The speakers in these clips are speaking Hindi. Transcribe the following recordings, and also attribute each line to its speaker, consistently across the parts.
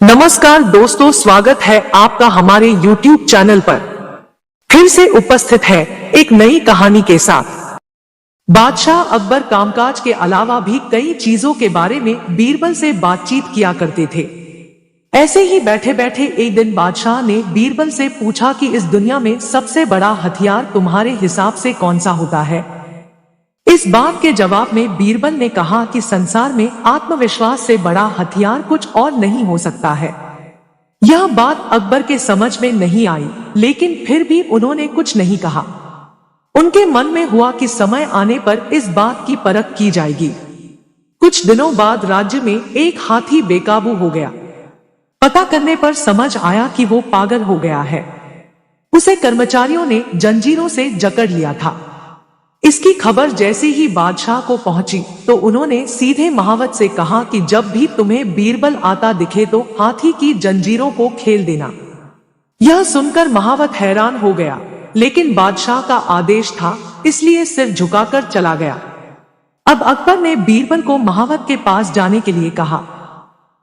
Speaker 1: नमस्कार दोस्तों, स्वागत है आपका हमारे YouTube चैनल पर। फिर से उपस्थित है एक नई कहानी के साथ। बादशाह अकबर कामकाज के अलावा भी कई चीजों के बारे में बीरबल से बातचीत किया करते थे। ऐसे ही बैठे बैठे एक दिन बादशाह ने बीरबल से पूछा कि इस दुनिया में सबसे बड़ा हथियार तुम्हारे हिसाब से कौन सा होता है। इस बात के जवाब में बीरबल ने कहा कि संसार में आत्मविश्वास से बड़ा हथियार कुछ और नहीं हो सकता है। यह बात अकबर के समझ में नहीं आई, लेकिन फिर भी उन्होंने कुछ नहीं कहा। उनके मन में हुआ कि समय आने पर इस बात की परख की जाएगी। कुछ दिनों बाद राज्य में एक हाथी बेकाबू हो गया। पता करने पर समझ आया कि वो पागल हो गया है। उसे कर्मचारियों ने जंजीरों से जकड़ लिया था। इसकी खबर जैसे ही बादशाह को पहुंची तो उन्होंने सीधे महावत से कहा कि जब भी तुम्हें बीरबल आता दिखे तो हाथी की जंजीरों को खेल देना। यह सुनकर महावत हैरान हो गया, लेकिन बादशाह का आदेश था, इसलिए सिर झुकाकर चला गया। अब अकबर ने बीरबल को महावत के पास जाने के लिए कहा।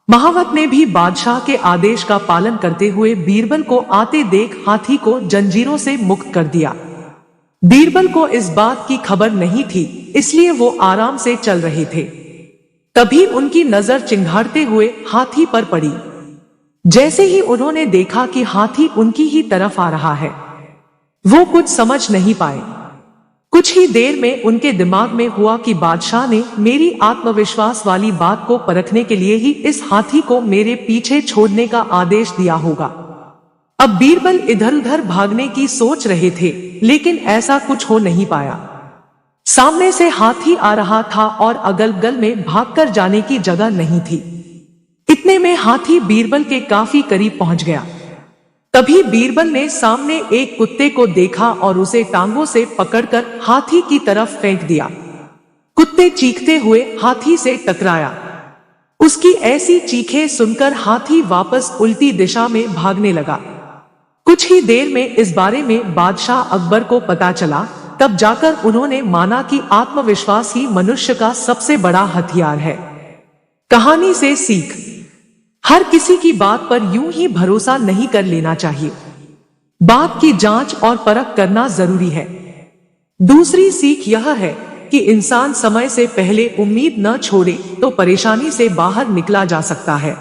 Speaker 1: महावत ने भी बादशाह के आदेश का पालन करते हुए बीरबल को आते देख हाथी को जंजीरों से मुक्त कर दिया। बीरबल को इस बात की खबर नहीं थी, इसलिए वो आराम से चल रहे थे। तभी उनकी नजर चिंघाड़ते हुए हाथी पर पड़ी। जैसे ही उन्होंने देखा कि हाथी उनकी ही तरफ आ रहा है, वो कुछ समझ नहीं पाए। कुछ ही देर में उनके दिमाग में हुआ कि बादशाह ने मेरी आत्मविश्वास वाली बात को परखने के लिए ही इस हाथी को मेरे पीछे छोड़ने का आदेश दिया होगा। अब बीरबल इधर उधर भागने की सोच रहे थे, लेकिन ऐसा कुछ हो नहीं पाया। सामने से हाथी आ रहा था और अगल बगल में भागकर जाने की जगह नहीं थी। इतने में हाथी बीरबल के काफी करीब पहुंच गया। तभी बीरबल ने सामने एक कुत्ते को देखा और उसे टांगों से पकड़कर हाथी की तरफ फेंक दिया। कुत्ते चीखते हुए हाथी से टकराया। उसकी ऐसी चीखें सुनकर हाथी वापस उल्टी दिशा में भागने लगा। कुछ ही देर में इस बारे में बादशाह अकबर को पता चला। तब जाकर उन्होंने माना कि आत्मविश्वास ही मनुष्य का सबसे बड़ा हथियार है। कहानी से सीख: हर किसी की बात पर यूं ही भरोसा नहीं कर लेना चाहिए। बात की जांच और परख करना जरूरी है। दूसरी सीख यह है कि इंसान समय से पहले उम्मीद न छोड़े तो परेशानी से बाहर निकला जा सकता है।